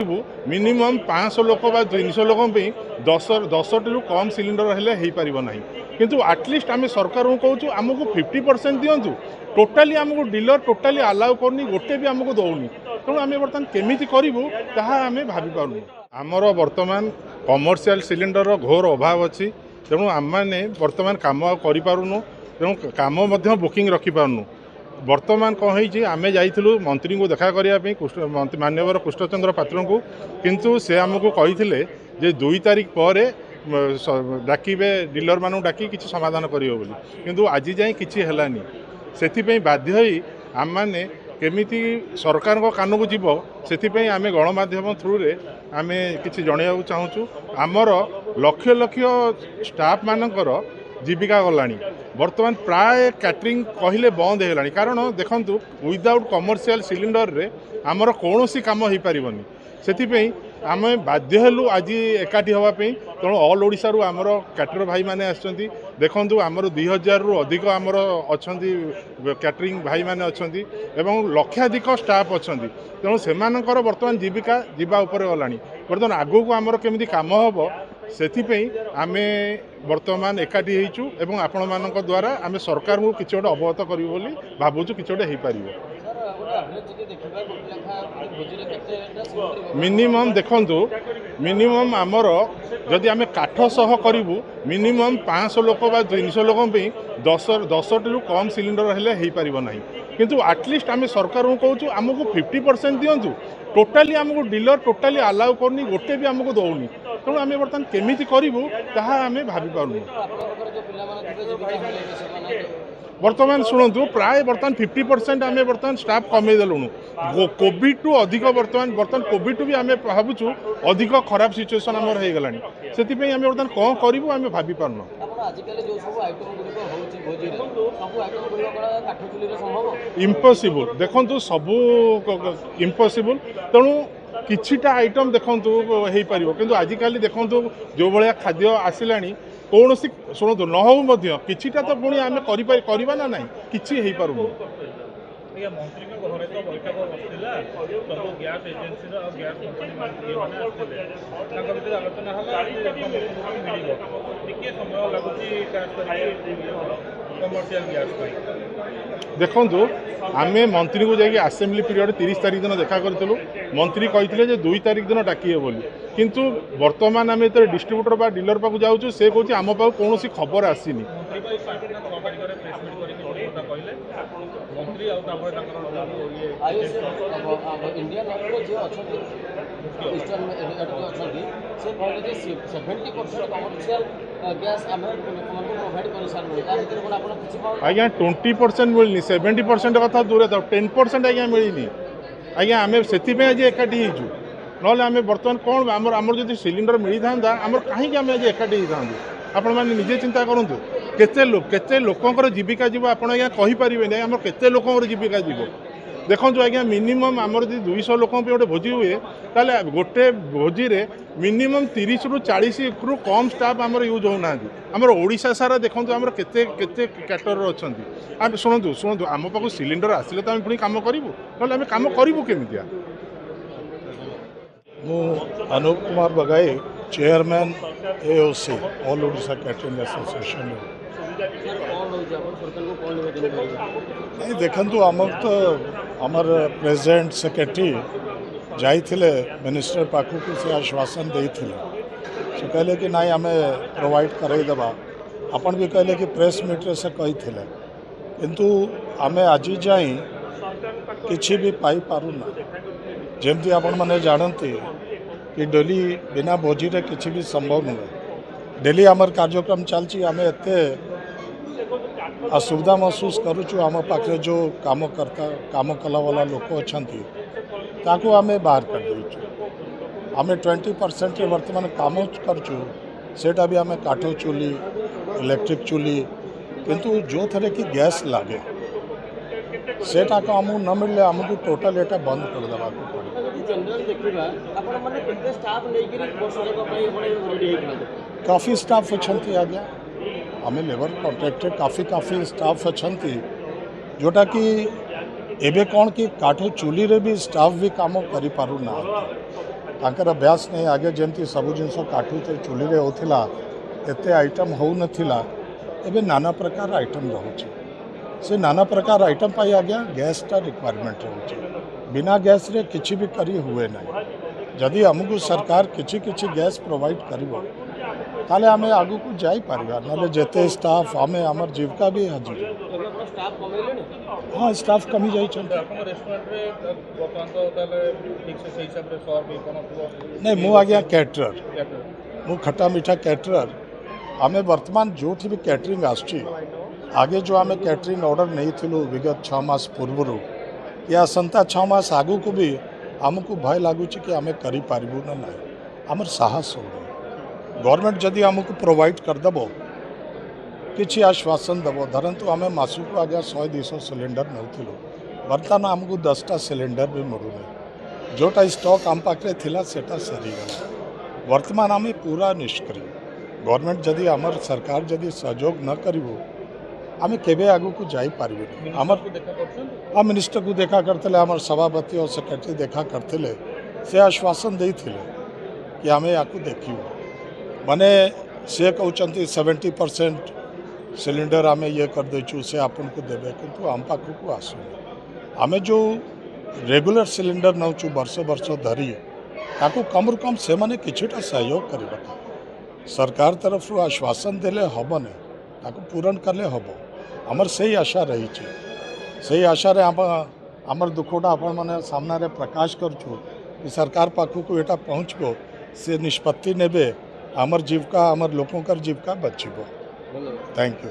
Minimum 500 लोक बा 300 लोक दस टू कम सिलिंडर हेले हो पार ना किंतु आटलिस्ट आम सरकार को कहूँ आमको 50% दिंतु टोटाली आमको डीलर टोटाली अलाउ करनी गोटे भी आमको दौनी तेणु आम बर्तमान केमी करूँ आम भावी पार्नु आमर बर्तमान कमर्शियल सिलिंडर घोर अभाव अच्छी तेणु आम मैंने बर्तमान कम करूँ तेणु कम बुकिंग रखिपारनु वर्तमान कौन होती आम जाइलु मंत्री को देखा करने माननीय कृष्णचंद्र पात्र को किंतु से आमको कही जे 2 तारीख पर डाकिबे डीलर मानू डाकी किसी समाधान करियो बोली किंतु आज जाए किसी हेलानी से बाध्य होई आम माने केमिति सरकार को कान को जीव से आम गणमाध्यम थ्रू रे आम किसी जन चाहूँ आमर लक्ष लक्ष स्टाफ मानकर जीविका गलानी बर्तमान प्राय कैटरिंग कहले बंद होगा कारण देखंतु विदाउट कमर्शियल सिलिंडर रे आमर कौन सी काम हो पारबनी से आम बाध्य हेलु आज एकाठी हाँपाई तेणु ऑल ओडिशा रु आमर कैटर भाई माने आछंती देखंतु आमर 2000 रु अधिक आमर अछंती कैटरिंग भाई माने अछंती एवं लक्षाधिक स्टाफ अछंती तेणु सेमानकर वर्तमान जीविका जीवा ऊपर गलानी वर्तमान आगु को आमर केमिति काम हबो से आम बर्तमान एकाठी होइचु एवं आपण मानक द्वारा आम सरकार को किसी गोटे अवगत करूँ बोली भावुँ कि गोटे हो पार मिनिमम देखंतु मिनिमम आमर जदि आम काठ सह करूँ मिनिमम 500 लोक बा 300 लोक दस टू कम सिलिंडर हेले हो पार ना किंतु आटलिस्ट आम सरकार को कहूँ आमको 50% दिंतु टोटाली आमको डीलर टोटाली अलाउ करनी गोटे भी आमको दौनी तेणु आम बर्तमान केमी करूँ आम भावी पार्नु बर्तमान शुणु प्राय बर्तमान 50% आम बर्तमान स्टाफ कमे देलुनु कोविड टू अधिक बर्तमान कोविड टू भी आम भावुँ अधिक खराब सिचुएसन आम हो गला से आम बर्तमान कौन करूँ आम भावी पार्नु इम्पॉसिबल देखंतु सबू इम्पॉसिबल तेणु किछिटा आइटम देखंतु हो पारिबो किंतु आजिकाली देखंतु जो भाया खाद्य आसिलानी कौन सी शुणु न हो किछिटा तो पुणी आम करवा ना ना किसी हो पार मंत्री घर तो बैठक बसला सब गैस एजेन्सी और गैस कंपनी भर आलोचना मिल टे समय लगुच कमर्शियल गैस देखु आम मंत्री को जाकि आसेम्बली पीरियड 30 तारीख दिन देखा करूँ मंत्री कही 2 तारीख दिन डाकिए बोली किंतु वर्तमान आम ये डिस्ट्रीब्यूटर बा डीलर पाक जाऊँ से कहूँ आम पाक कौन खबर आसीनी आज्ञा 20% मिलनी 70% कथा दूर था 10% आज्ञा मिलनी आज्ञा आम से आज एकाठी हो ना आम बर्तमान कौन आमर जो सिलिंडर मिली था आमर कहीं आम आज एकाठी होता आपण मैंने निजे चिंता करूँ केते लोकंर जीविका जीव आपड़ आज्ञा कहींपारे आम केते लोकंर जीविका जीव देखो आज्ञा मिनिमम आमर जो 200 लोक गोटे भोजी हुए ताले गोटे भोजी रे मिनिमम 30 रु 40 रु कम स्टाफ आमर यूज होना आमर ओडिशा सारा देखो आमर केते केते कैटर अच्छा आम शुणु शुणु आम पाक सिलिंडर आसिले तो आम पुणी काम करूँ ना आम कम करूँ केमितिया मु Anup Kumar Bagai chairman AOC all Odisha catering association नहीं देखु आम तो आमर प्रेसिडेंट सेक्रेटरी जाइए मिनिस्टर पाखक से आश्वासन देते से कहले कि नाई आम प्रोवाइड करईदेवा आपण भी कहले कि प्रेस मीट्रे से कही किंतु आम आज जाए किसी भी पाई पारुना जमती आपण मैंने जानती कि डेली बिना भोजी रे किसी भी संभव नुहे डेली आमर कार्यक्रम चलती आम एत असुविधा महसूस करुचु आम पाखे जो काम कला वाला लोक अच्छा आम बाहर कर देचु आम 20% वर्तमान काम करचु सेटा भी आम काठ चूली इलेक्ट्रिक चूली किंतु जो थे कि गैस लगे सेटा को आमको न मिले आमको टोटाल एटा बंद कर देवा काफ़ी स्टाफ अच्छा आज्ञा आम लेबर कॉन्ट्रैक्टर काफ़ी स्टाफ अच्छा जोटा कि एबे कौन कि काठ चूली रे भी स्टाफ भी काम करि पारु ना तांकर अभ्यास नहीं आगे जमती सबु जिनस काटुते चुली होता एत आइटम हो नथिला एबे नाना प्रकार आइटम रोचे से नाना प्रकार आइटम पाई आज्ञा गैसटा रिक्वायरमेंट रोचे बिना गैस रे किछि भी करी हुए ना जदि आमको सरकार किछि किछि गैस प्रोवाइड करिवो ताले आमे आगु को जाई पारिबा नले जेते स्टाफ आमे हमर जीविका भी हाजिर हाँ स्टाफ कमी जाई छन आपन रेस्टोरेंट रे वर्तमान तो ताले ठीक से सही हिसाब रे सर्व कोन नहीं मु आज्ञा कैटरर मु खट्टा मीठा कैटरर आमे वर्तमान जो भी कैटरिंग आसची आगे जो आमे कैटरिंग ऑर्डर नहीं थिलु विगत 6 मास पूर्व या आसंता 6 मास आगु को भी आमको भय लगुच कि आमे करि पारिबु ना ना आमर साहस हो गवर्नमेंट जदि आमको प्रोवाइड करदेव किसी आश्वासन देव धरतु आम मासक आज्ञा 100-200 सिलिंडर नौलु बर्तमान आमको 10टा सिलिंडर भी मिलूनी जोटा स्टॉक आम पाखे थिला सेटा सरीगला वर्तमान आम पूरा निष्क्रिय गवर्नमेंट जदि आमर सरकार जदि सहयोग न करिवो आम केबे आगु को जाई पारिबे आमर हाँ मिनिस्टर को देखा करते आमर सभापति और सेक्रेटरी देखा करते से आश्वासन देते कि आम या देखू माने से कहते 70% सिलिंडर आम ये कर देचु से आपन को देवे किंतु आम पाखक को आसुनी आम जो रेगुलर सिलिंडर नौचु वर्ष वर्ष धरी ताकू कम रु कम से माने किछिटा सहयोग करबा सरकार तरफ आश्वासन देले हबने ताकू पूरण करले हब आमर सही आशा रही से आशा रे आमर दुखोटा आपण माने सामना रे प्रकाश करछु कि सरकार पाखक एटा पहुँचबो से निष्पत्ति नेबे आमर जीविका आमर लोकों जीविका बचिबो। Thank you.